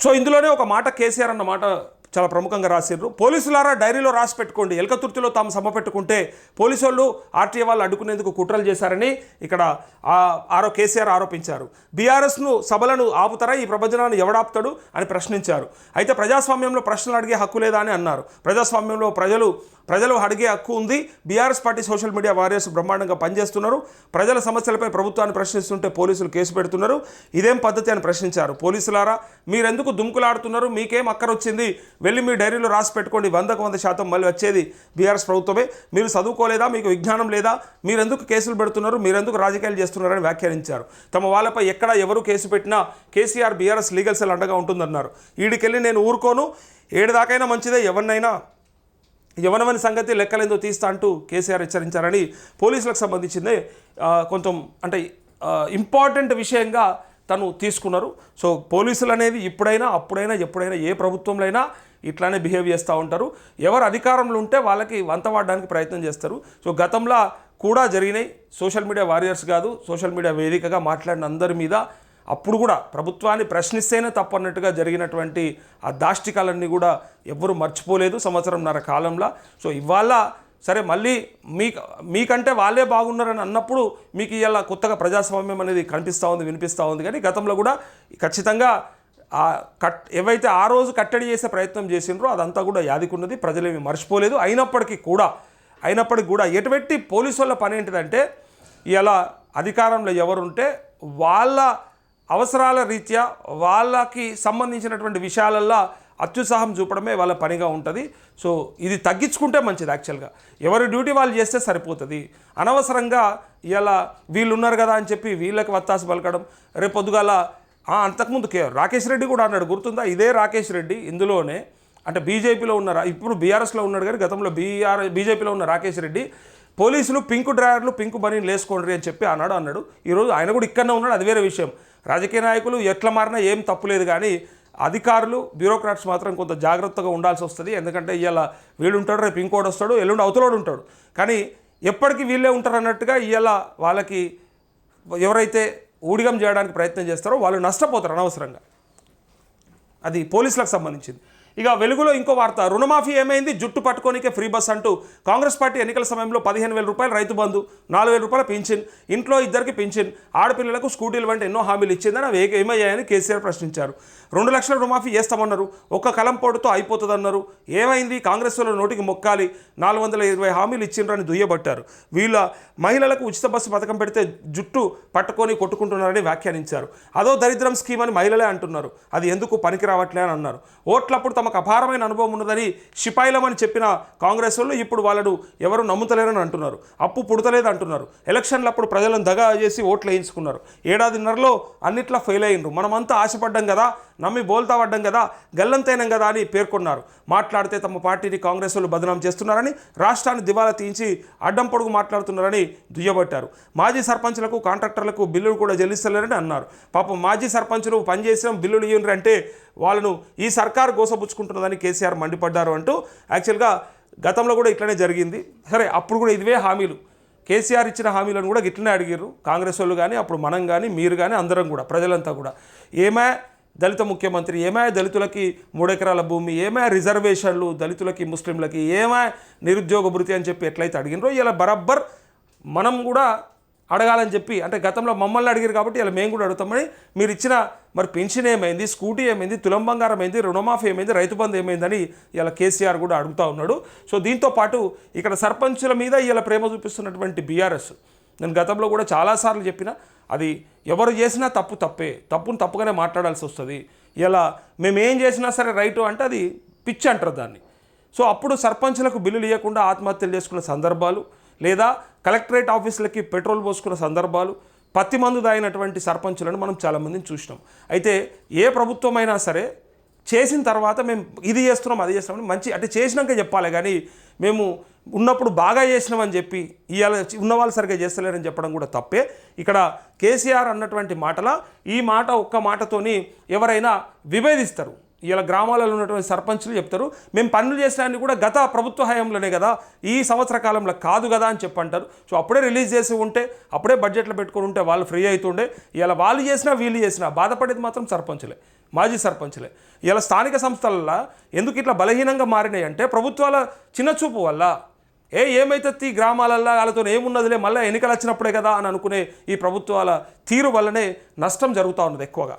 So ఇందులోనే ఒక మాట కేసీఆర్ అన్న మాట చాలా ప్రముఖంగా రాసిర్రు. పోలీసులారా డైరీలో రాసి పెట్టుకోండి, ఎలకతుర్తిలో తాము సమ్మ పెట్టుకుంటే పోలీసు వాళ్ళు ఆర్టీఏ వాళ్ళు అడ్డుకునేందుకు కుట్రలు చేశారని ఇక్కడ కేసీఆర్ ఆరోపించారు. బీఆర్ఎస్ను సభలను ఆపుతారా, ఈ ప్రపంచాన్ని ఎవడాపుతాడు అని ప్రశ్నించారు. అయితే ప్రజాస్వామ్యంలో ప్రశ్నలు అడిగే హక్కు లేదా అని అన్నారు. ప్రజాస్వామ్యంలో ప్రజలు అడిగే హక్కు ఉంది. BRS party social media warriors బ్రహ్మాండంగా పనిచేస్తున్నారు. ప్రజల సమస్యలపై ప్రభుత్వాన్ని ప్రశ్నిస్తుంటే పోలీసులు కేసు పెడుతున్నారు. ఇదేం పద్ధతి అని ప్రశ్నించారు. పోలీసులారా మీరెందుకు దుమ్కులాడుతున్నారు, మీకేం అక్కరొచ్చింది, వెళ్ళి మీ డైరీలో రాసి పెట్టుకోండి, 100% మళ్ళీ వచ్చేది బీఆర్ఎస్ ప్రభుత్వమే, మీరు చదువుకోలేదా, మీకు విజ్ఞానం లేదా, మీరెందుకు కేసులు పెడుతున్నారు, మీరెందుకు రాజకీయాలు చేస్తున్నారని వ్యాఖ్యానించారు. తమ వాళ్ళపై ఎక్కడ ఎవరు కేసు పెట్టినా కేసీఆర్ బీఆర్ఎస్ లీగల్ సెల్ అండగా ఉంటుందన్నారు. ఈడికెళ్ళి నేను ఊరుకోను, ఏడుదాకైనా మంచిదే, ఎవరినైనా సంగతి లెక్కలేందో తీస్తా అంటూ కేసీఆర్ హెచ్చరించారని పోలీసులకు సంబంధించింది కొంచెం అంటే ఇంపార్టెంట్ విషయంగా తను తీసుకున్నారు. సో పోలీసులు అనేది ఇప్పుడైనా అప్పుడైనా ఎప్పుడైనా ఏ ప్రభుత్వంలో అయినా ఇట్లానే బిహేవ్ చేస్తూ ఉంటారు. ఎవరు అధికారంలో ఉంటే వాళ్ళకి వంత వాడడానికి ప్రయత్నం చేస్తారు. సో గతంలో కూడా జరిగినాయి. సోషల్ మీడియా వారియర్స్ కాదు, సోషల్ మీడియా వేదికగా మాట్లాడిన అందరి మీద అప్పుడు కూడా ప్రభుత్వాన్ని ప్రశ్నిస్తేనే తప్పన్నట్టుగా జరిగినటువంటి ఆ దాష్టికాలన్నీ కూడా ఎవ్వరూ మర్చిపోలేదు సంవత్సరంన్నర కాలంలో. సో ఇవాళ సరే మళ్ళీ మీకంటే వాళ్ళే బాగున్నారని అన్నప్పుడు మీకు ఇలా కొత్తగా ప్రజాస్వామ్యం అనేది కనిపిస్తూ ఉంది, వినిపిస్తూ ఉంది. కానీ గతంలో కూడా ఖచ్చితంగా ఏవైతే ఆ రోజు కట్టడి చేసే ప్రయత్నం చేసిండ్రో అదంతా కూడా యాదికున్నది, ప్రజలేమి మర్చిపోలేదు. అయినప్పటికీ కూడా ఎటువంటి పోలీసు వాళ్ళ పని ఏంటిదంటే ఇలా అధికారంలో ఎవరుంటే వాళ్ళ అవసరాల రీత్యా వాళ్ళకి సంబంధించినటువంటి విషయాలల్లో అత్యుత్సాహం చూపడమే వాళ్ళ పనిగా ఉంటుంది. సో ఇది తగ్గించుకుంటే మంచిది. యాక్చువల్గా ఎవరి డ్యూటీ వాళ్ళు చేస్తే సరిపోతుంది. అనవసరంగా ఇలా వీళ్ళు ఉన్నారు కదా అని చెప్పి వీళ్ళకి వత్తాసు పలకడం. రేపు పొద్దుగాల అంతకుముందు రాకేష్ రెడ్డి కూడా అన్నాడు, గుర్తుందా? ఇదే రాకేష్ రెడ్డి ఇందులోనే అంటే బీజేపీలో ఉన్నారా, ఇప్పుడు బీఆర్ఎస్లో ఉన్నాడు కానీ గతంలో బీజేపీలో ఉన్న రాకేష్ రెడ్డి పోలీసులు పింకు డ్రైవర్లు పింకు బనీలు వేసుకోండి అని చెప్పి అన్నాడు. ఈరోజు ఆయన కూడా ఇక్కడనే ఉన్నాడు, అది వేరే విషయం. రాజకీయ నాయకులు ఎట్లా మారినా ఏం తప్పులేదు, కానీ అధికారులు బ్యూరోక్రాట్స్ మాత్రం కొంత జాగ్రత్తగా ఉండాల్సి వస్తుంది. ఎందుకంటే ఇవాళ వీళ్ళు ఉంటాడు, రేపు ఇంకోటి వస్తాడు, ఎల్లుండి అవతలోడు ఉంటాడు, కానీ ఎప్పటికీ వీళ్ళే ఉంటారు అన్నట్టుగా ఇవాళ వాళ్ళకి ఎవరైతే ఊడిగం చేయడానికి ప్రయత్నం చేస్తారో వాళ్ళు నష్టపోతారు అనవసరంగా. అది పోలీసులకు సంబంధించింది. ఇక వెలుగులో ఇంకో వార్త, రుణమాఫీ ఏమైంది, జుట్టు పట్టుకోనికే ఫ్రీ బస్ అంటూ కాంగ్రెస్ పార్టీ ఎన్నికల సమయంలో 15,000 రూపాయలు రైతు బంధు, 4,000 రూపాయల పింఛన్, ఇంట్లో ఇద్దరికి పింఛన్, ఆడపిల్లలకు స్కూటీలు వంటి ఎన్నో హామీలు ఇచ్చిందని అవి ఏమయ్యాయని కేసీఆర్ ప్రశ్నించారు. 2 లక్షల రుణమాఫీ చేస్తామన్నారు, ఒక్క కలంపోటుతో అయిపోతుందన్నారు. ఏమైంది, కాంగ్రెస్ వాళ్ళు నోటికి మొక్కాలి, 420 హామీలు ఇచ్చిండ్రని దుయ్యబట్టారు. వీళ్ళ మహిళలకు ఉచిత బస్సు పథకం పెడితే జుట్టు పట్టుకొని కొట్టుకుంటున్నారని వ్యాఖ్యానించారు. అదో దరిద్రం స్కీమ్ అని మహిళలే అంటున్నారు, అది ఎందుకు పనికి రావట్లే అని అన్నారు. ఓట్లప్పుడు తమకు అపారమైన అనుభవం ఉన్నదని సిపాయిలమని చెప్పిన కాంగ్రెస్ వాళ్ళు ఇప్పుడు వాళ్ళను ఎవరు నమ్ముతలేరని అంటున్నారు. అప్పు పుడతలేదు అంటున్నారు. ఎలక్షన్లప్పుడు ప్రజలను దగా చేసి ఓట్లు వేయించుకున్నారు. ఏడాదిన్నరలో అన్నిట్లా ఫెయిల్ అయ్యిండ్రు. మనమంతా ఆశపడ్డాం కదా, నమ్మి బోల్తా పడ్డాం కదా, గల్లంతైనం కదా అని పేర్కొన్నారు. మాట్లాడితే తమ పార్టీని కాంగ్రెస్ వాళ్ళు బదనాం చేస్తున్నారని, రాష్ట్రాన్ని దివాలా తీయించి అడ్డం పొడుగు మాట్లాడుతున్నారని దుయ్యబట్టారు. మాజీ సర్పంచులకు కాంట్రాక్టర్లకు బిల్లులు కూడా చెల్లిస్తలేరని అన్నారు. పాపం మాజీ సర్పంచులు పనిచేసిన బిల్లులు ఇవ్వండి అంటే వాళ్ళను ఈ సర్కారు గోసపుచ్చుకుంటున్నదని కేసీఆర్ మండిపడ్డారు అంటూ యాక్చువల్గా గతంలో కూడా ఇట్లనే జరిగింది. సరే అప్పుడు కూడా ఇదివే హామీలు, కేసీఆర్ ఇచ్చిన హామీలను కూడా ఇట్లనే అడిగారు కాంగ్రెస్ వాళ్ళు కానీ, అప్పుడు మనం కానీ, మీరు కానీ, అందరం కూడా ప్రజలంతా కూడా. ఏమా దళిత ముఖ్యమంత్రి, ఏమా దళితులకి 3 ఎకరాల భూమి, ఏమా రిజర్వేషన్లు దళితులకి ముస్లింలకి, ఏమా నిరుద్యోగ భృతి అని చెప్పి ఎట్లయితే అడిగినరో ఇలా బరాబర్ మనం కూడా అడగాలని చెప్పి, అంటే గతంలో మమ్మల్ని అడిగారు కాబట్టి ఇలా మేము కూడా అడుగుతామని. మీరు ఇచ్చిన మరి పెన్షన్ ఏమైంది, స్కూటీ ఏమైంది, తులం బంగారం ఏమైంది, రుణమాఫీ ఏమైంది, రైతు బంధు ఏమైందని ఇలా కేసీఆర్ కూడా అడుగుతూ ఉన్నాడు. సో దీంతో పాటు ఇక్కడ సర్పంచుల మీద ఇలా ప్రేమ చూపిస్తున్నటువంటి బీఆర్ఎస్, నేను గతంలో కూడా చాలాసార్లు చెప్పిన, అది ఎవరు చేసినా తప్పును తప్పుగానే మాట్లాడాల్సి వస్తుంది. ఇలా మేము ఏం చేసినా సరే రైటు అంటే అది పిచ్చి అంటారు దాన్ని. సో అప్పుడు సర్పంచులకు బిల్లులు ఇవ్వకుండా ఆత్మహత్యలు చేసుకున్న సందర్భాలు, లేదా కలెక్టరేట్ ఆఫీసులకి పెట్రోల్ పోసుకున్న సందర్భాలు, పత్తి మందు దాగినటువంటి సర్పంచులను మనం చాలామందిని చూసినాం. అయితే ఏ ప్రభుత్వమైనా సరే చేసిన తర్వాత మేము ఇది చేస్తున్నాం అది చేస్తున్నామని మంచి అంటే చేసినాక చెప్పాలి, కానీ మేము ఉన్నప్పుడు బాగా చేసినామని చెప్పి ఇవాళ ఉన్నవాళ్ళు సరిగ్గా చేస్తలేరని చెప్పడం కూడా తప్పే. ఇక్కడ కేసీఆర్ అన్నటువంటి మాటల ఈ మాట ఒక్క మాటతోని ఎవరైనా విభేదిస్తారు. ఇలా గ్రామాలలో ఉన్నటువంటి సర్పంచులు చెప్తారు, మేము పనులు చేసినాన్ని కూడా గత ప్రభుత్వ హయాంలోనే కదా, ఈ సంవత్సర కాలంలో కాదు కదా అని చెప్పంటారు. సో అప్పుడే రిలీజ్ చేసి ఉంటే, అప్పుడే బడ్జెట్లో పెట్టుకుని ఉంటే వాళ్ళు ఫ్రీ అవుతుండే. ఇలా వాళ్ళు చేసినా వీళ్ళు చేసినా బాధపడేది మాత్రం సర్పంచులే. మాజీ సర్పంచ్లే. ఇలా స్థానిక సంస్థలల్లో ఎందుకు ఇట్లా బలహీనంగా మారినాయి అంటే ప్రభుత్వాల చిన్నచూపు వల్ల. ఏమైతే ఈ గ్రామాలల్లో వాళ్ళతో ఏమున్నదిలే మళ్ళీ ఎన్నికలు వచ్చినప్పుడే కదా అని అనుకునే ఈ ప్రభుత్వాల తీరు వల్లనే నష్టం జరుగుతూ ఉన్నది ఎక్కువగా.